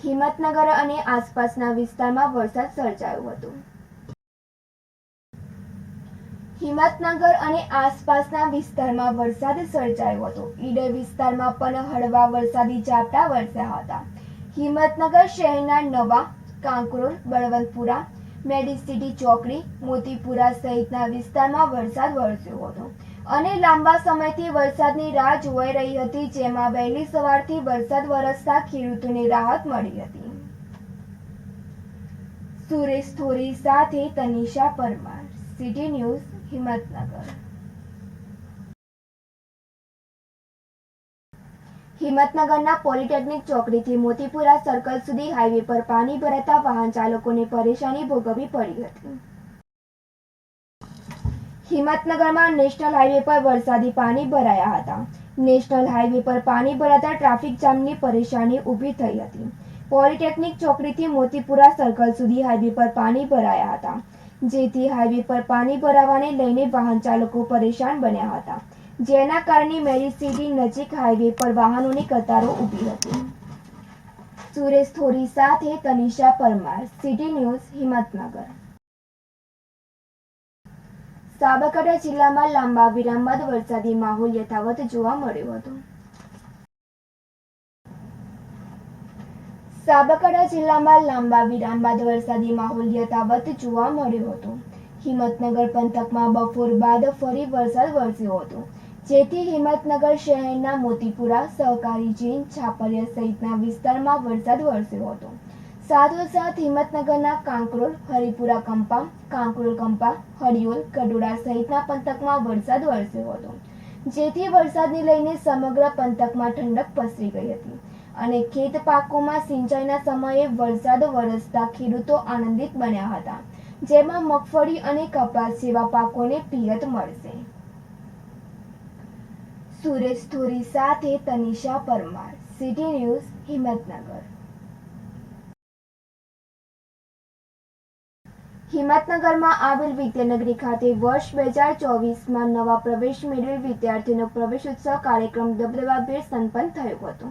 હિંમતનગર અને આસપાસના વિસ્તારમાં વરસાદ સર્જાયો હતો. હિંમતનગર અને આસપાસના વિસ્તારમાં વરસાદ સર્જાયો હતો. ઈડર વિસ્તારમાં પણ હળવા વરસાદી ઝાપટા વરસ્યા હતા. હિંમતનગર શહેરના નવા, કાંકરોલ, બળવંતપુરા, મેડિસિટી ચોકડી, મોતીપુરા સહિતના વિસ્તારમાં વરસાદ વરસ્યો હતો અને લાંબા સમયથી વરસાદની રાહ જોવાઈ રહી હતી, જેમાં વહેલી સવારથી વરસાદ વરસતા ખેડૂતોને રાહત મળી હતી. સુરેશ થોરી સાથે તનિષા પરમાર, સિટી ન્યૂઝ, હિંમતનગર. હિંમતનગરના પોલિટેકનિક ચોકડીથી મોતીપુરા સર્કલ સુધી હાઈવે પર પાણી ભરાતા વાહન ચાલકોને પરેશાની ભોગવવી પડી હતી. હિંમતનગરમાં નેશનલ હાઈવે પર વરસાદી પાણી ભરાયા હતા. નેશનલ હાઈવે પર પાણી ભરાતા ટ્રાફિક જામની પરેશાની ઊભી થઈ હતી. પોલિટેકનિક ચોકડીથી મોતીપુરા સર્કલ સુધી હાઈવે પર પાણી ભરાયા હતા, જેથી હાઈવે પર પાણી ભરાવાને લઈને વાહન ચાલકો પરેશાન બન્યા હતા, જેના કારણે મેડિસિટી નજીક હાઈવે પર વાહનોની કતારો ઊભી હતી. સુરેશ થોરી સાથે તનિષા પરમાર, સિટી ન્યૂઝ, હિંમતનગર. સાબરકાંઠા જિલ્લામાં લાંબા વિરામ બાદ વરસાદી માહોલ યથાવત જોવા મળ્યો હતો. સાબરકાંઠા જિલ્લામાં લાંબા વિરામ બાદ વરસાદી માહોલ યથાવત જોવા મળ્યો હતો. હિંમતનગર પંથકમાં બપોર બાદ ફરી વરસાદ વરસ્યો હતો, જેથી હિંમતનગર શહેરના મોતીપુરા, સહકારી જૈન, છાપરિયા સહિતના વિસ્તારમાં વરસાદ વરસ્યો હતો. સાથોસાથ હિંમતનગરના કાંકરોલ, હરિપુરા કંપા, કાંકરોલ કંપા, હડિયોલ, ગઢોડા સહિતના પંથકમાં વરસાદ વરસ્યો હતો, જેથી વરસાદને લઈને સમગ્ર પંથકમાં ઠંડક પસરી ગઈ હતી અને ખેત પાકોમાં સિંચાઈના સમયે વરસાદ વરસતા ખેડૂતો આનંદિત બન્યા હતા, જેમાં મગફળી અને કપાસ જેવા પાકોને પિયત મળશે. સુરેશ થોરી સાથે તનિષા પરમાર, સિટી ન્યૂઝ, હિંમતનગર. હિંમતનગરમાં આવેલ વિદ્યાનગરી ખાતે વર્ષ 2024માં નવા પ્રવેશ મેળવેલ વિદ્યાર્થીઓનો પ્રવેશોત્સવ કાર્યક્રમ દબદબાભેર સંપન્ન થયો હતો.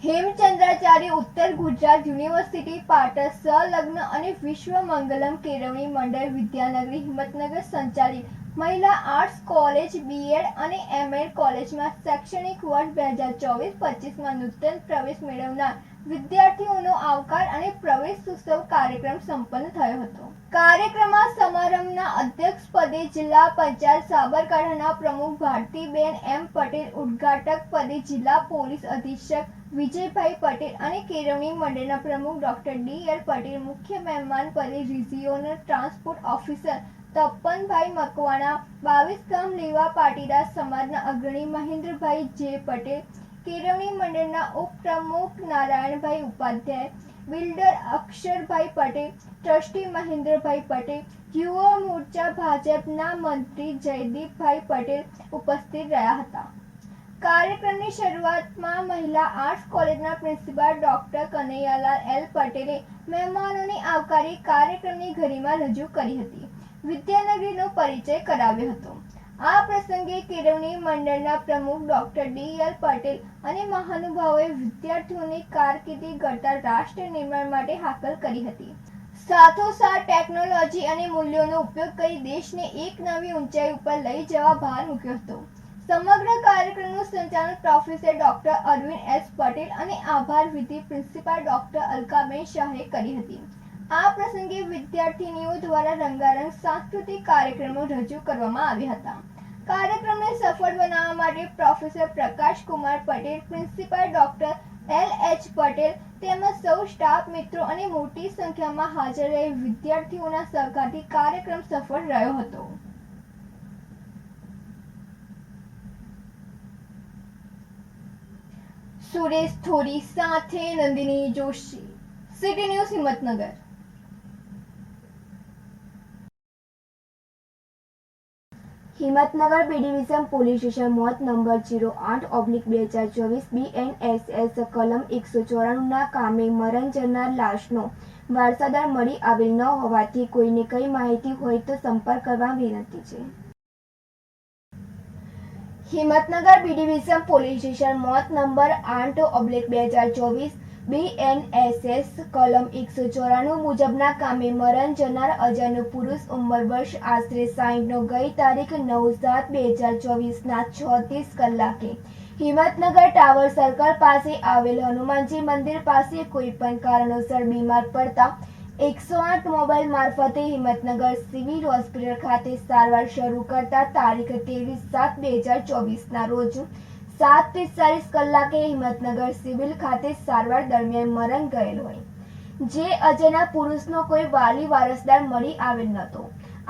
હેમચંદ્રાચાર્ય ઉત્તર ગુજરાત યુનિવર્સિટી પાટણ સંલગ્ન અને વિશ્વ મંગલમ કેળવણી મંડળ વિદ્યાનગરી હિંમતનગર સંચાલિત મહિલા આર્ટ્સ કોલેજ બીએડ અને એમએડ કોલેજમાં શૈક્ષણિક વર્ષ 2024-25માં નૂતન પ્રવેશ મેળવનાર વિદ્યાર્થીઓનો આવકાર અને પ્રવેશોત્સવ કાર્યક્રમ સંપન્ન થયો હતો. કાર્યક્રમમાં સમારંભના અધ્યક્ષ પદે જિલ્લા પંચાયત સાબરકાંઠાના પ્રમુખ ભારતીબેન એમ પટેલ, ઉદ્ઘાટક પદે જિલ્લા પોલીસ અધિક્ષક વિજયભાઈ પટેલ અને કેળવણી મંડળના પ્રમુખ ડોક્ટર ડી.એલ. પટેલ, મુખ્ય મહેમાન પદે રિજિયોનલ ટ્રાન્સપોર્ટ ઓફિસર તપનભાઈ મકવાણા, 22 ગામ લેવા પાટીદાર સમાજના અગ્રણી મહેન્દ્રભાઈ જે. પટેલ, કેળવણી મંડળના ઉપપ્રમુખ નારાયણભાઈ ઉપાધ્યાય, બિલ્ડર અક્ષરભાઈ પટેલ, ટ્રસ્ટી મહેન્દ્રભાઈ પટેલ, યુવા મોરચા ભાજપના મંત્રી જયદીપભાઈ પટેલ ઉપસ્થિત રહ્યા હતા. કાર્યક્રમની શરૂઆતમાં મહિલા આર્ટ્સ કોલેજના પ્રિન્સિપાલ ડોક્ટર કનૈયાલાલ એલ. પટેલે મહેમાનોને આવકારી કાર્યક્રમની ગરિમા રજૂ કરી હતી, વિદ્યાનગરીનો પરિચય કરાવ્યો હતો. આ પ્રસંગે કેળવણી મંડળના પ્રમુખ ડોક્ટર ડી.એલ. પટેલ અને મહાનુભાવોએ વિદ્યાર્થીઓની કારકિર્દી ઘડતા રાષ્ટ્ર નિર્માણ માટે હાકલ કરી હતી. સાથોસાથ ટેકનોલોજી અને મૂલ્યોનો ઉપયોગ કરી દેશને એક નવી ઊંચાઈ ઉપર લઈ જવા ભાર મૂક્યો હતો. સમગ્ર કાર્યક્રમનું સંચાલન professor doctor Arvind S. Patel અને આભાર વિધિ પ્રિન્સિપાલ ડોક્ટર અલકાબેન શાહે કરી હતી. આ પ્રસંગે વિદ્યાર્થીનીઓ દ્વારા રંગારંગ સાંસ્કૃતિક કાર્યક્રમો રજૂ કરવામાં આવ્યા હતા. કાર્યક્રમને સફળ બનાવવા માટે professor Prakashkumar Patel, principal doctor L H. Patel તેમજ સૌ સ્ટાફ મિત્રો અને મોટી સંખ્યામાં હાજર રહી વિદ્યાર્થીઓના સહકારથી કાર્યક્રમ સફળ રહ્યો હતો. સુરેશ થોરી સાથે Nandini Joshi, city news, Himmatnagar. Himmatnagar B division police station મોત નંબર 08/2024 BNSS કલમ 194ના કામે મરણ જનાર લાશનો વારસાદાર મળી આવેલ ન હોવાથી કોઈને કઈ માહિતી હોય તો સંપર્ક કરવા વિનંતી છે. Himmatnagar B division police station મોત નંબર 8/2024 BNSS કલમ 194 મુજબના કામે મરણ જનાર અજાણ્યો પુરુષ ઉંમર વર્ષ આશરે 60નો ગઈ તારીખ 9/7/2024ના 36 કલાકે હિંમતનગર ટાવર સર્કલ પાસે આવેલ હનુમાનજી મંદિર પાસે કોઈ પણ કારણોસર બીમાર પડતા 108 મોબાઈલ મારફતે હિંમતનગર સિવિલ હોસ્પિટલ ખાતે સારવાર શરૂ કરતા તારીખ 23/7/2024ના રોજ 7:45 કલાકે હિંમતનગર સિવિલ ખાતે સારવાર દરમિયાન મરણ ગયેલ હોય જે અજાણ્યા પુરુષનો કોઈ વાલી વારસદાર મળી આવેલ નહોતો।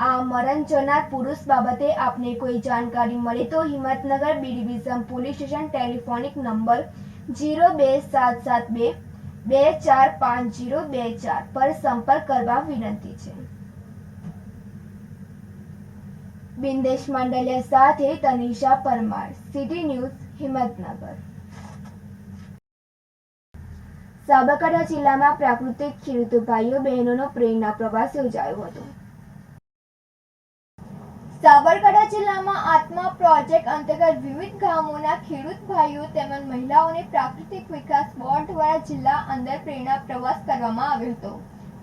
આ મરણ જનાર પુરુષ બાબતે આપને કોઈ જાણકારી મળે તો Himmatnagar B division police station telephonic number 02772 245024 પર સંપર્ક કરવા વિનંતી છે। બિંદેશ માંડલિયા સાથે તનિષા પરમાર, સિટી ન્યૂઝ, હિંમતનગર। સાબરકાંઠા જિલ્લામાં પ્રાકૃતિક ખેડૂત ભાઈઓ બહેનોનો પ્રેરણા પ્રવાસ યોજાયો હતો। સાબરકાંઠા જિલ્લામાં આત્મા પ્રોજેક્ટ અંતર્ગત વિવિધ ગામોના ખેડૂત ભાઈઓ તેમજ મહિલાઓને પ્રાકૃતિક વિકાસ બોર્ડ દ્વારા જિલ્લા અંદર પ્રેરણા પ્રવાસ કરવામાં આવ્યો હતો।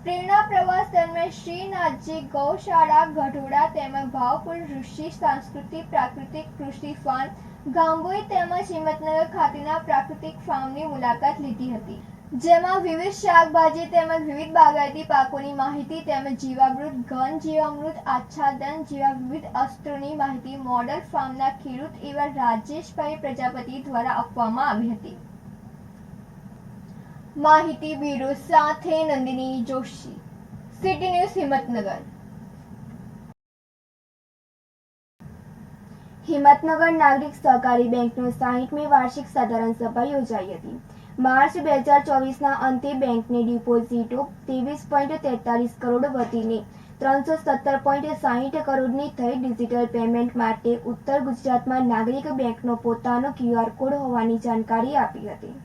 પ્રેરણા પ્રવાસ દરમિયાન શ્રીનાથજી ગૌશાળા ગઢોડા તેમજ ભાવપુર ઋષિ સાંસ્કૃતિક પ્રાકૃતિક કૃષિ ફાર્મ ગાંગોઈ તેમજ હિંમતનગર ખાતેના પ્રાકૃતિક ફાર્મની મુલાકાત લીધી હતી, જેમાં વિવિધ શાકભાજી તેમજ વિવિધ બાગાયતી પાકોની માહિતી તેમજ જીવામૃત, ઘન જીવામૃત, આચ્છાદન જેવા વિવિધ અસ્ત્રોની માહિતી મોડલ ફાર્મના ખેડૂત એવા રાજેશભાઈ પ્રજાપતિ દ્વારા આપવામાં આવી હતી। માહિતી બ્યુરો સાથે નંદિની જોશી, સિટી ન્યૂઝ, હિંમતનગર। હિંમતનગર નાગરિક સહકારી બેંકનો 60મી વાર્ષિક સાધારણ સભા યોજાઈ હતી। માર્ચ 2024ના અંતે બેંકની ડિપોઝિટો 23.43 કરોડ વધીને 317.60 કરોડની થઈ। ડિજિટલ પેમેન્ટ માટે ઉત્તર ગુજરાતમાં નાગરિક બેંકનો પોતાનો QR કોડ હોવાની જાણકારી આપી હતી।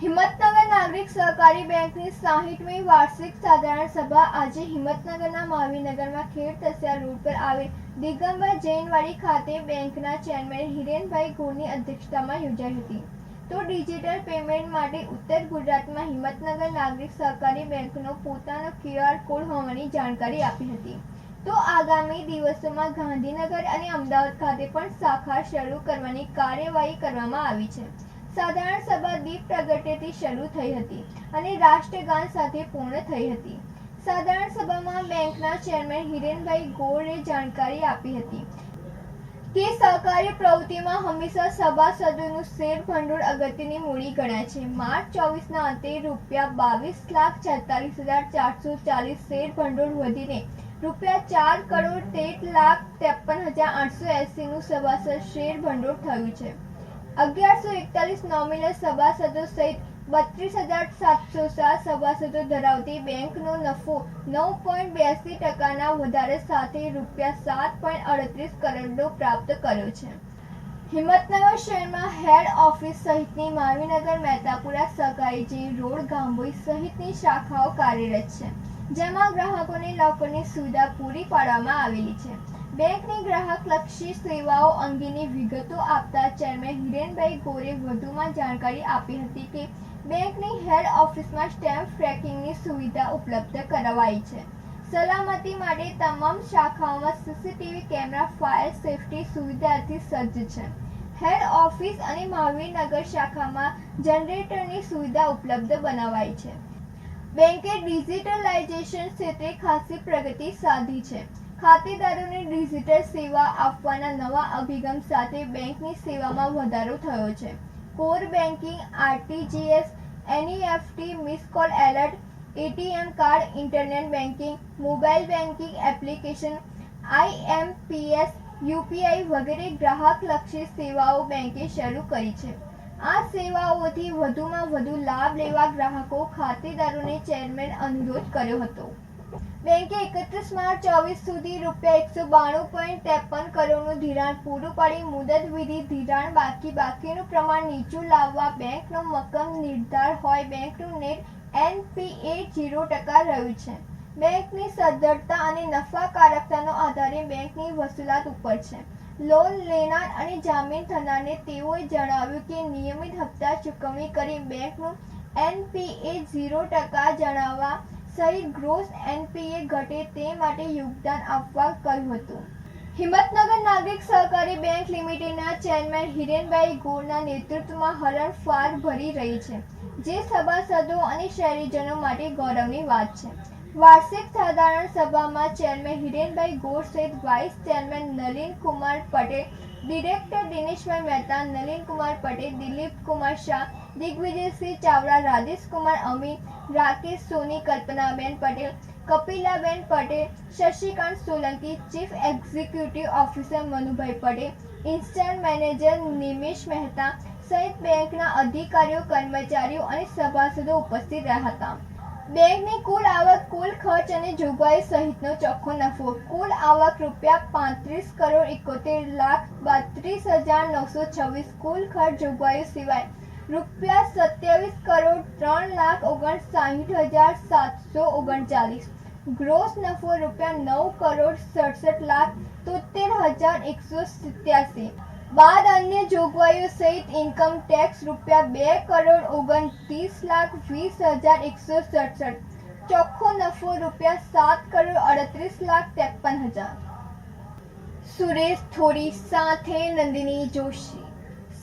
હિંમતનગર નાગરિક સહકારી બેંકની 60મી વાર્ષિક સાધારણ સભા આજે હિંમતનગરના મહાવીરનગરમાં ખેડ તસિયા રોડ પર આવેલ દિગંબર જૈનવાડી ખાતે બેંકના ચેરમેન હિરેનભાઈ ગોરની અધ્યક્ષતામાં યોજાઈ હતી। તો ડિજિટલ પેમેન્ટ માટે ઉત્તર ગુજરાતમાં હિંમતનગર નાગરિક સહકારી બેંકનો પોતાનો QR કોડ હોવાની જાણકારી આપી હતી। તો આગામી દિવસોમાં ગાંધીનગર અને અમદાવાદ ખાતે પણ શાખા શરૂ કરવાની કાર્યવાહી કરવામાં આવી છે। સાધારણ સભા દીપ પ્રાગટ્યથી શરૂ થઈ હતી અને રાષ્ટ્રગાન સાથે પૂર્ણ થઈ હતી। સાધારણ સભામાં બેંકના ચેરમેન હિરેનભાઈ ગોરે જાણકારી આપી હતી કે સહકારી પ્રવૃત્તિમાં હંમેશા સભાસદોનું શેર ભંડોળ અગત્યની મૂડી ગણાય છે। માર્ચ 24ના અંતે ₹22,46,440 શેર ભંડોળ વધીને ₹4,13,53,880નું સભાસદ શેર ભંડોળ થયું છે। 1141 નોમિનલ સભાસદો સહિત 32,707 સભાસદો ધરાવતી બેંકનો નફો 9.82%ના વધારે સાથે ₹7.38 કરોડનો પ્રાપ્ત કર્યો છે। હિંમતનગર શહેરમાં હેડ ઓફિસ સહિતની મહાવીરનગર, મહેતાપુરા, સહકારીજી રોડ, ગાંભોઈ સહિતની શાખાઓ કાર્યરત છે, જેમાં ગ્રાહકોને લોકરની સુવિધા પૂરી પાડવામાં આવેલી છે। બેંકની ગ્રાહકલક્ષી સેવાઓ અંગેની વિગતો આપતા ચેરમેન હિરેનભાઈ ગોરે વધુમાં જાણકારી આપી હતી કે બેંકની હેડ ઓફિસમાં સ્ટેમ્પ ટ્રેકિંગની સુવિધા ઉપલબ્ધ કરાવાઈ છે। સલામતી માટે તમામ શાખાઓમાં CCTV કેમેરા ફાયર સેફટી સુવિધાથી સજ્જ છે। હેડ ઓફિસ અને મહાવીરનગર શાખામાં જનરેટરની સુવિધા ઉપલબ્ધ બનાવાઈ છે। બેંકે ડિજિટલાઇઝેશન ક્ષેત્રે ખાસી પ્રગતિ સાધી છે। ખાતેદારોને ડિજિટલ સેવા આપવાના નવા અભિગમ સાથે બેંકની સેવામાં વધારો થયો છે। Core banking, RTGS, NEFT, miss call alert, ATM card, internet banking, mobile banking application, IMPS, UPI વગેરે ગ્રાહકલક્ષી સેવાઓ બેંકે શરૂ કરી છે। આ સેવાઓથી વધુમાં વધુ લાભ લેવા ગ્રાહકો ખાતેદારોને ચેરમેન અનુરોધ કર્યો હતો। બેંકે 31 માર્ચ 24 સુધી ₹192.53 કરોડનું ધિરાણ પૂરું પાડી મુદત વિધિ ધિરાણ બાકીનું પ્રમાણ નીચું લાવવા બેંકનો મક્કમ નિર્ધાર હોય બેંકનું નેટ NPA 0% રહ્યું છે। બેંકની સદ્ધરતા અને નફાકારકતાનો આધારે બેંકની વસૂલાત ઉપર છે. લોન લેનાર અને જામીન થનારને તેઓએ જણાવ્યું કે નિયમિત હપ્તા ચૂકવણી કરી બેંકનું એનપીએ 0% જણાવવા સહિત ગ્રોસ એનપીએ ઘટે તે માટે યોગદાન આપવા કહ્યું હતું. હિંમતનગર નાગરિક સહકારી બેંક લિમિટેડના ચેરમેન હિરેનભાઈ ગોરના નેતૃત્વમાં હરણફાળ ભરી રહી છે, જે સભાસદો અને શહેરીજનો માટે ગૌરવની વાત છે. વાર્ષિક સાધારણ સભામાં ચેરમેન હિરેનભાઈ ગોર સહિત vice chairman Nalin Kumar Patel, director Dineshbhai Mehta, Nalin Kumar Patel, Dilip Kumar Shah, Digvijaysinh Chavda, Rajesh Kumar Amin, Rakesh Soni, Kalpanaben Patel, Kapilaben Patel, Shashikant Solanki, chief executive officer Manubhai Patel, instant manager Nimesh Mehta સહિત બેંકના અધિકારીઓ, કર્મચારીઓ અને સભાસદો ઉપસ્થિત રહ્યા હતા. બેંકની કુલ આવક, કુલ ખર્ચ અને જોગવાઈ સહિતનો ચોખ્ખો નફો. કુલ આવક ₹35,32,32,926. કુલ ખર્ચ જોગવાઈઓ સિવાય ₹27,59,739. ગ્રોસ નફો ₹9,67,73,187. બાદ અન્ય જોગવાઈઓ સહિત ઇન્કમ ટેક્સ ₹2,29,20,167. ચોખ્ખો નફો ₹7,38,53,000. સુરેશ થોરી સાથે નંદિની જોશી,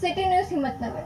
સિટી ન્યૂઝ હિંમતનગર.